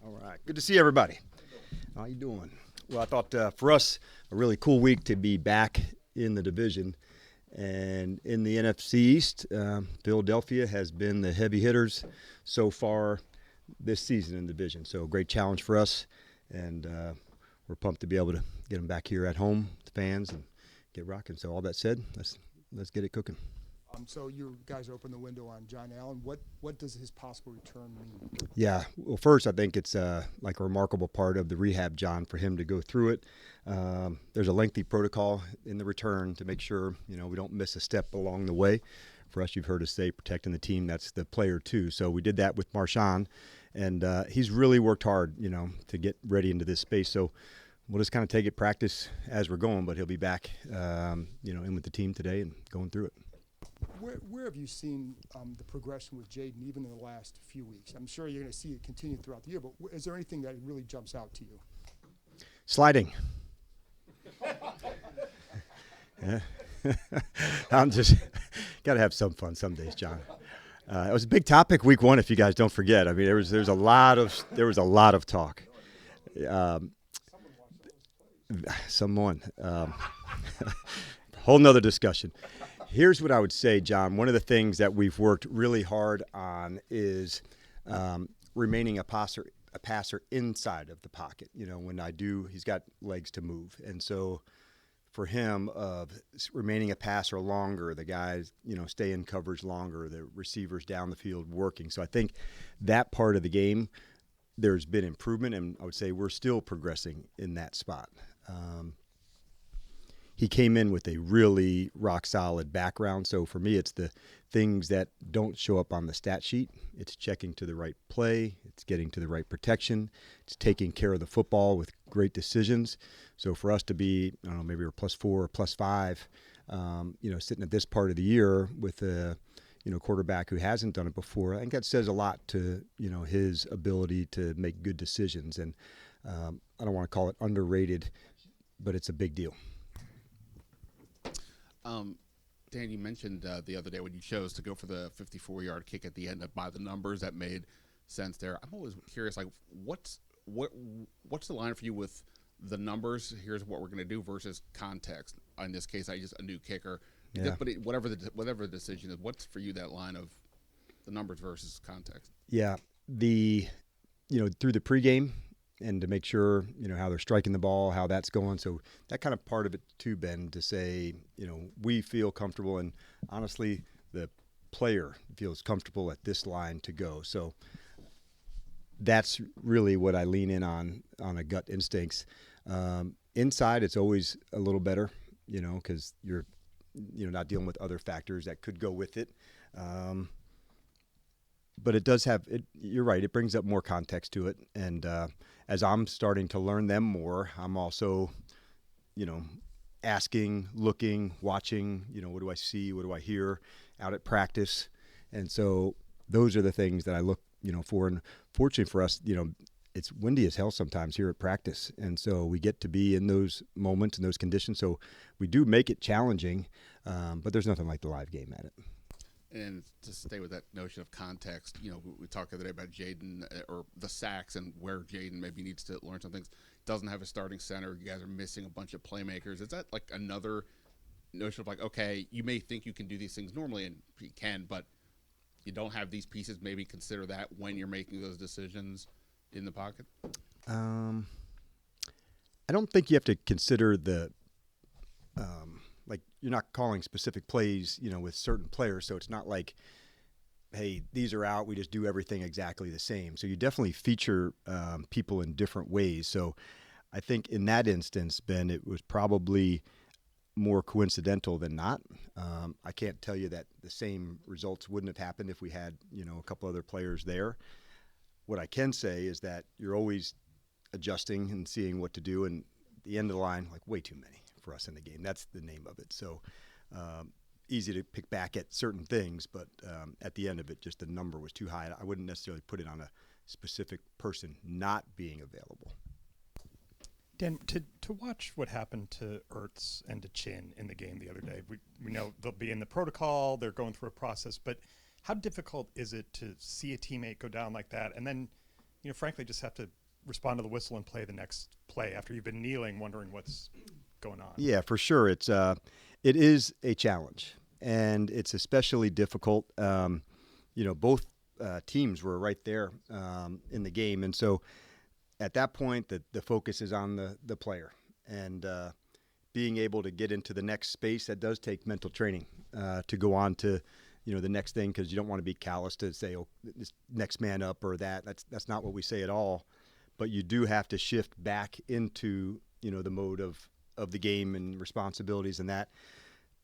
All right. Good to see everybody. How you doing? Well, I thought for us, a really cool week to be back in the division. And in the NFC East, Philadelphia has been the heavy hitters so far this season in the division. So a great challenge for us. And we're pumped to be able to get them back here at home, the fans, and get rocking. So all that said, let's get it cooking. So you guys opened the window on John Allen. What does his possible return mean? Yeah. Well, first, I think it's like a remarkable part of the rehab, John, for him to go through it. There's a lengthy protocol in the return to make sure, we don't miss a step along the way. For us, you've heard us say protecting the team. That's the player, too. So we did that with Marshawn, and he's really worked hard, to get ready into this space. So we'll just kind of take it practice as we're going, but he'll be back, in with the team today and going through it. Where have you seen the progression with Jaden even in the last few weeks? I'm sure you're going to see it continue throughout the year, but is there anything that really jumps out to you? Sliding. Yeah. I'm just got to have some fun some days, John. It was a big topic week one, if you guys don't forget. I mean, there was a lot of talk. Someone. Whole nother discussion. Here's what I would say, John. One of the things that we've worked really hard on is remaining a passer inside of the pocket. When he's got legs to move. And so for him, remaining a passer longer, the guys, stay in coverage longer, the receivers down the field working. So I think that part of the game, there's been improvement, and I would say we're still progressing in that spot. He came in with a really rock-solid background. So for me, it's the things that don't show up on the stat sheet. It's checking to the right play. It's getting to the right protection. It's taking care of the football with great decisions. So for us to be, I don't know, maybe we're +4 or +5, sitting at this part of the year with a, quarterback who hasn't done it before, I think that says a lot to, his ability to make good decisions. And I don't want to call it underrated, but it's a big deal. Dan, you mentioned the other day when you chose to go for the 54-yard kick at the end by the numbers. That made sense there. I'm always curious, like, what's the line for you with the numbers? Here's what we're going to do versus context. In this case, a new kicker. Yeah. But whatever the decision is, what's for you that line of the numbers versus context? Yeah, through the pregame. And to make sure, how they're striking the ball, how that's going. So that kind of part of it too, Ben, to say, we feel comfortable. And honestly, the player feels comfortable at this line to go. So that's really what I lean in on a gut instincts. Inside, it's always a little better, because you're, not dealing with other factors that could go with it. But it does have it. You're right. It brings up more context to it. And as I'm starting to learn them more, I'm also, asking, looking, watching, what do I see? What do I hear out at practice? And so those are the things that I look, for. And fortunately for us, it's windy as hell sometimes here at practice. And so we get to be in those moments and those conditions. So we do make it challenging, but there's nothing like the live game at it. And to stay with that notion of context, we talked the other day about Jaden or the sacks and where Jaden maybe needs to learn some things. Doesn't have a starting center. You guys are missing a bunch of playmakers. Is that like another notion of like, okay, you may think you can do these things normally, and you can, but you don't have these pieces. Maybe consider that when you're making those decisions in the pocket? I don't think you have to consider the like you're not calling specific plays, with certain players. So it's not like, hey, these are out. We just do everything exactly the same. So you definitely feature people in different ways. So I think in that instance, Ben, it was probably more coincidental than not. I can't tell you that the same results wouldn't have happened if we had, a couple other players there. What I can say is that you're always adjusting and seeing what to do. And at the end of the line, like way too many for us in the game. That's the name of it. So easy to pick back at certain things, but at the end of it, just the number was too high. I wouldn't necessarily put it on a specific person not being available. Dan, to watch what happened to Ertz and to Chin in the game the other day, we know they'll be in the protocol, they're going through a process, but how difficult is it to see a teammate go down like that and then frankly, just have to respond to the whistle and play the next play after you've been kneeling, wondering what's going on. Yeah, for sure. It is a challenge, and it's especially difficult. Both teams were right there in the game, and so at that point, the focus is on the player, and being able to get into the next space. That does take mental training to go on to the next thing, because you don't want to be callous to say, oh, this next man up or that. That's not what we say at all. But you do have to shift back into the mode of the game and responsibilities and that.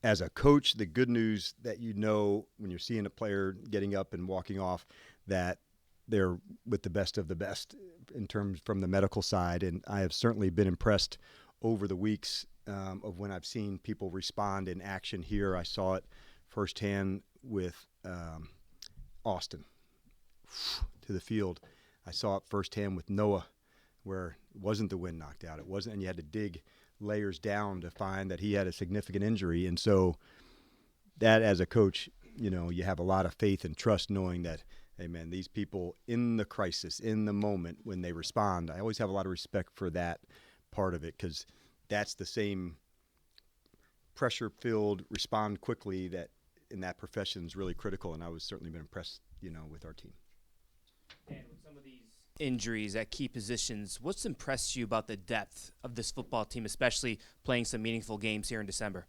As a coach, the good news that when you're seeing a player getting up and walking off, that they're with the best of the best in terms from the medical side. And I have certainly been impressed over the weeks of when I've seen people respond in action here. I saw it firsthand with Austin to the field. I saw it firsthand with Noah, where it wasn't the wind knocked out. It wasn't, and you had to dig layers down to find that he had a significant injury. And so that, as a coach, you have a lot of faith and trust knowing that, hey, man, these people in the crisis, in the moment when they respond, I always have a lot of respect for that part of it, because that's the same pressure-filled, respond quickly that in that profession is really critical. And I was certainly been impressed, with our team. And with some of these injuries at key positions, what's impressed you about the depth of this football team, especially playing some meaningful games here in December?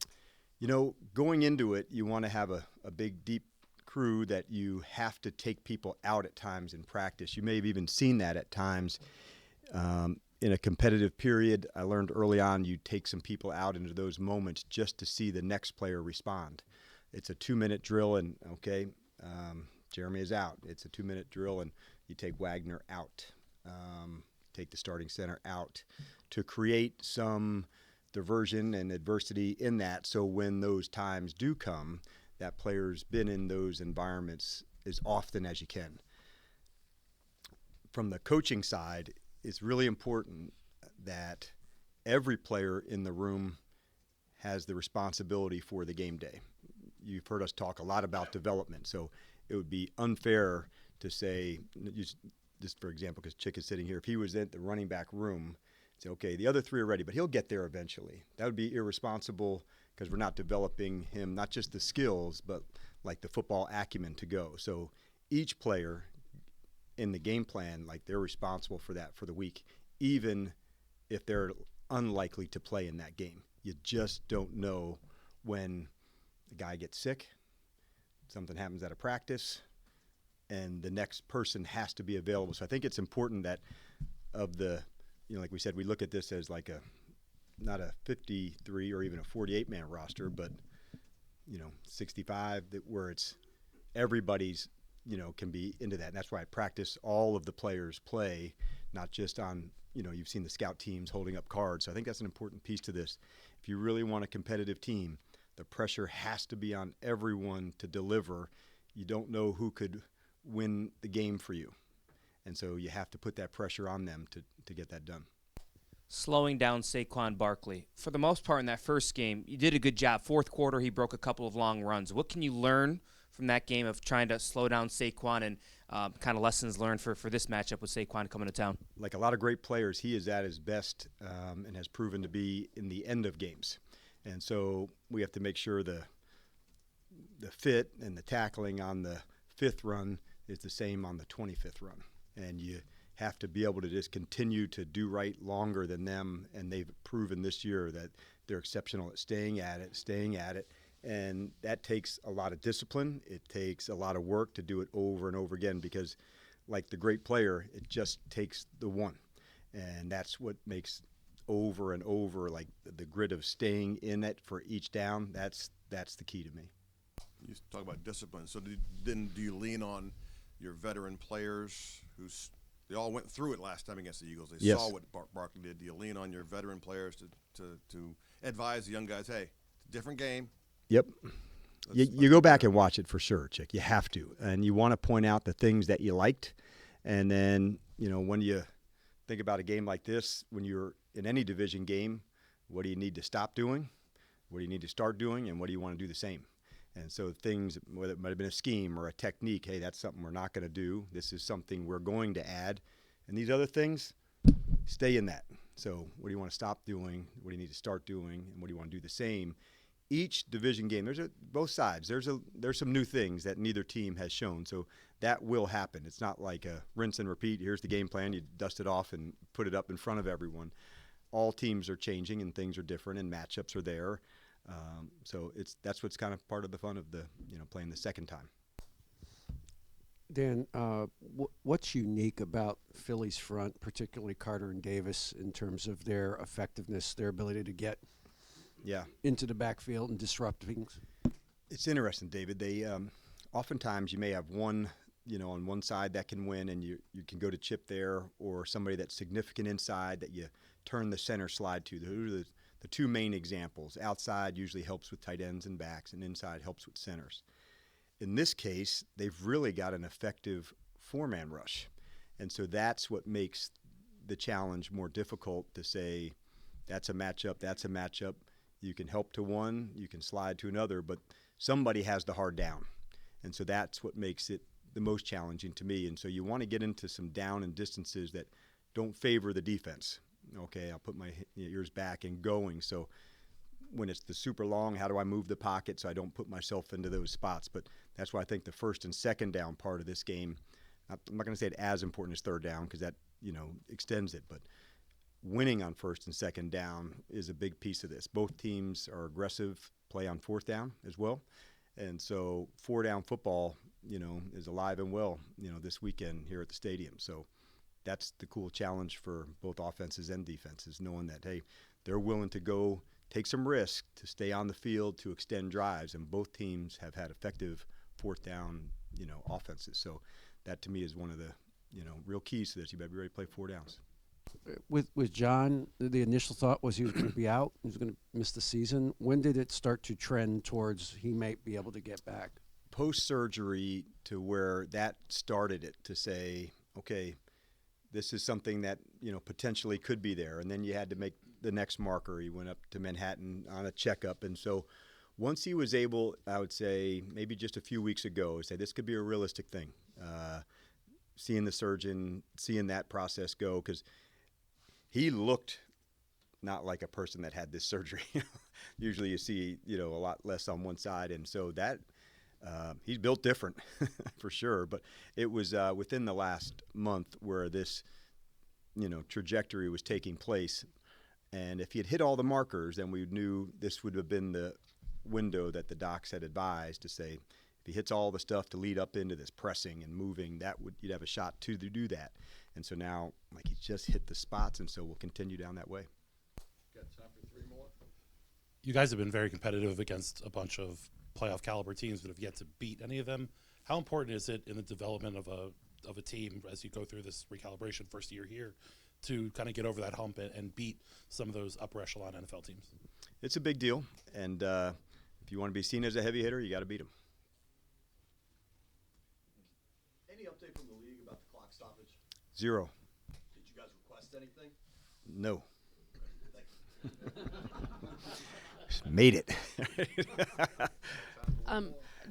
Going into it, you want to have a big, deep crew that you have to take people out at times in practice. You may have even seen that at times in a competitive period. I learned early on you take some people out into those moments just to see the next player respond. It's a 2-minute drill, and Jeremy is out. It's a 2-minute drill, and you take Wagner out, take the starting center out to create some diversion and adversity in that. So when those times do come, that player's been in those environments as often as you can. From the coaching side, it's really important that every player in the room has the responsibility for the game day. You've heard us talk a lot about development, so it would be unfair to say, just for example, because Chick is sitting here, if he was at the running back room, say, okay, the other 3 are ready, but he'll get there eventually. That would be irresponsible, because we're not developing him, not just the skills, but like the football acumen to go. So each player in the game plan, like they're responsible for that for the week, even if they're unlikely to play in that game. You just don't know when the guy gets sick, something happens at a practice, and the next person has to be available. So I think it's important that like we said, we look at this as like not a 53 or even a 48-man roster, but 65, where it's everybody's can be into that. And that's why I practice all of the players play, not just on you've seen the scout teams holding up cards. So I think that's an important piece to this. If you really want a competitive team, the pressure has to be on everyone to deliver. You don't know who could win the game for you. And so you have to put that pressure on them to get that done. Slowing down Saquon Barkley. For the most part in that first game, you did a good job. Fourth quarter, he broke a couple of long runs. What can you learn from that game of trying to slow down Saquon, and kind of lessons learned for this matchup with Saquon coming to town? Like a lot of great players, he is at his best and has proven to be in the end of games. And so we have to make sure the fit and the tackling on the 5th run is the same on the 25th run. And you have to be able to just continue to do right longer than them. And they've proven this year that they're exceptional at staying at it. And that takes a lot of discipline. It takes a lot of work to do it over and over again, because like the great player, it just takes the one. And that's what makes over and over, like the grit of staying in it for each down. That's the key to me. You talk about discipline. So do you lean on your veteran players they all went through it last time against the Eagles? They Yes. saw what Barkley did. Do you lean on your veteran players to advise the young guys, hey, it's a different game? Yep. You go back and watch it for sure, Chick. You have to. And you want to point out the things that you liked. And then, when you think about a game like this, when you're in any division game, what do you need to stop doing? What do you need to start doing? And what do you want to do the same? And so things, whether it might have been a scheme or a technique, hey, that's something we're not going to do. This is something we're going to add. And these other things, stay in that. So what do you want to stop doing? What do you need to start doing? And what do you want to do the same? Each division game, both sides. There's some new things that neither team has shown. So that will happen. It's not like a rinse and repeat. Here's the game plan. You dust it off and put it up in front of everyone. All teams are changing and things are different and matchups are there. So that's what's kind of part of the fun of playing the second time. Dan, what's unique about Philly's front, particularly Carter and Davis, in terms of their effectiveness, their ability to get into the backfield and disrupt things? It's interesting, David. They oftentimes you may have one, on one side that can win, and you can go to chip there, or somebody that's significant inside that you turn the center slide to. Those are the two main examples. Outside usually helps with tight ends and backs, and inside helps with centers. In this case, they've really got an effective four-man rush. And so that's what makes the challenge more difficult to say, that's a matchup. You can help to one, you can slide to another, but somebody has the hard down. And so that's what makes it the most challenging to me. And so you want to get into some down and distances that don't favor the defense. Okay, I'll put my ears back and going. So when it's the super long, how do I move the pocket so I don't put myself into those spots? But that's why I think the first and second down part of this game, I'm not going to say it as important as third down because that, extends it. But winning on first and second down is a big piece of this. Both teams are aggressive, play on fourth down as well. And so four-down football, is alive and well, this weekend here at the stadium. So that's the cool challenge for both offenses and defenses, knowing that, hey, they're willing to go take some risk to stay on the field to extend drives, and both teams have had effective fourth down, offenses. So that to me is one of the, real keys to this. You better be ready to play four downs. With John, the initial thought was he was going to be out, he was going to miss the season. When did it start to trend towards he might be able to get back? Post-surgery to where that started it to say, okay, this is something that, potentially could be there. And then you had to make the next marker. He went up to Manhattan on a checkup. And so once he was able, I would say maybe just a few weeks ago, say this could be a realistic thing. Seeing the surgeon, seeing that process go, because he looked not like a person that had this surgery. Usually you see, a lot less on one side. And so that he's built different for sure. But it was within the last month where this, trajectory was taking place. And if he had hit all the markers, then we knew this would have been the window that the docs had advised to say, if he hits all the stuff to lead up into this pressing and moving, you'd have a shot to do that. And so now, he just hit the spots, and so we'll continue down that way. Got time for three more? You guys have been very competitive against a bunch of playoff caliber teams, but have yet to beat any of them. How important is it in the development of a team as you go through this recalibration first year here to kind of get over that hump and beat some of those upper echelon NFL teams? It's a big deal, and if you want to be seen as a heavy hitter, you got to beat them. Any update from the league about the clock stoppage? 0. Did you guys request anything? No. Thank you. Made it.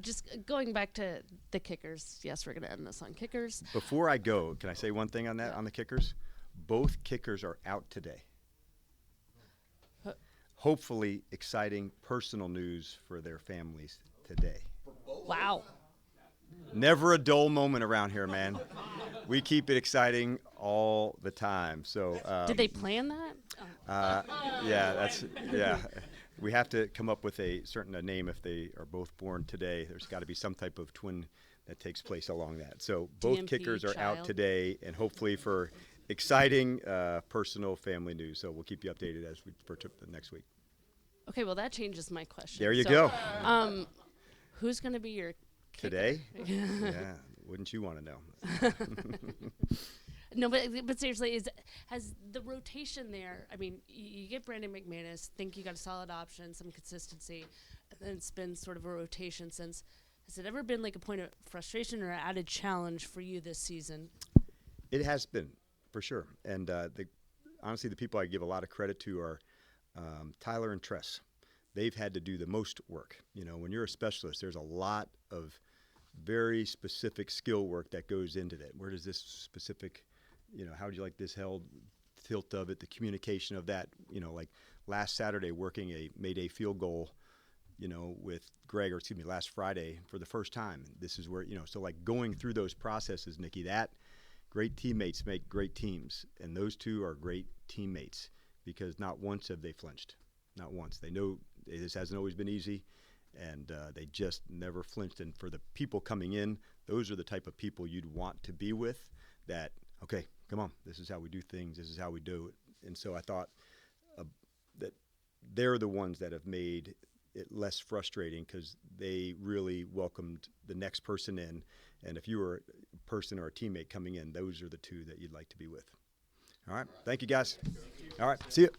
Just going back to the kickers. Yes, we're going to end this on kickers. Before I go, can I say one thing on that, on the kickers? Both kickers are out today. Hopefully exciting personal news for their families today. Wow. Never a dull moment around here, man. We keep it exciting all the time. So did they plan that? Yeah. We have to come up with a certain name if they are both born today. There's got to be some type of twin that takes place along that. So both DMP kickers are child. out today, and hopefully for exciting personal family news. So we'll keep you updated as for the next week. Okay, well that changes my question. There you go. Who's going to be your kicker? Today? Yeah. Wouldn't you want to know? No, but seriously, has the rotation there? I mean, you get Brandon McManus, think you got a solid option, some consistency, and then it's been sort of a rotation since. Has it ever been like a point of frustration or an added challenge for you this season? It has been, for sure. And honestly, the people I give a lot of credit to are Tyler and Tress. They've had to do the most work. When you're a specialist, there's a lot of very specific skill work that goes into that. Where does this specific how would you like this held, tilt of it, the communication of that, like last Saturday working a Mayday field goal, with Greg, or excuse me, last Friday for the first time. This is where, so like going through those processes, Nikki, that great teammates make great teams. And those two are great teammates because not once have they flinched. Not once. They know this hasn't always been easy, and they just never flinched. And for the people coming in, those are the type of people you'd want to be with that, okay, come on, this is how we do things. This is how we do it. And so I thought that they're the ones that have made it less frustrating because they really welcomed the next person in. And if you were a person or a teammate coming in, those are the two that you'd like to be with. All right. Thank you, guys. All right. See you.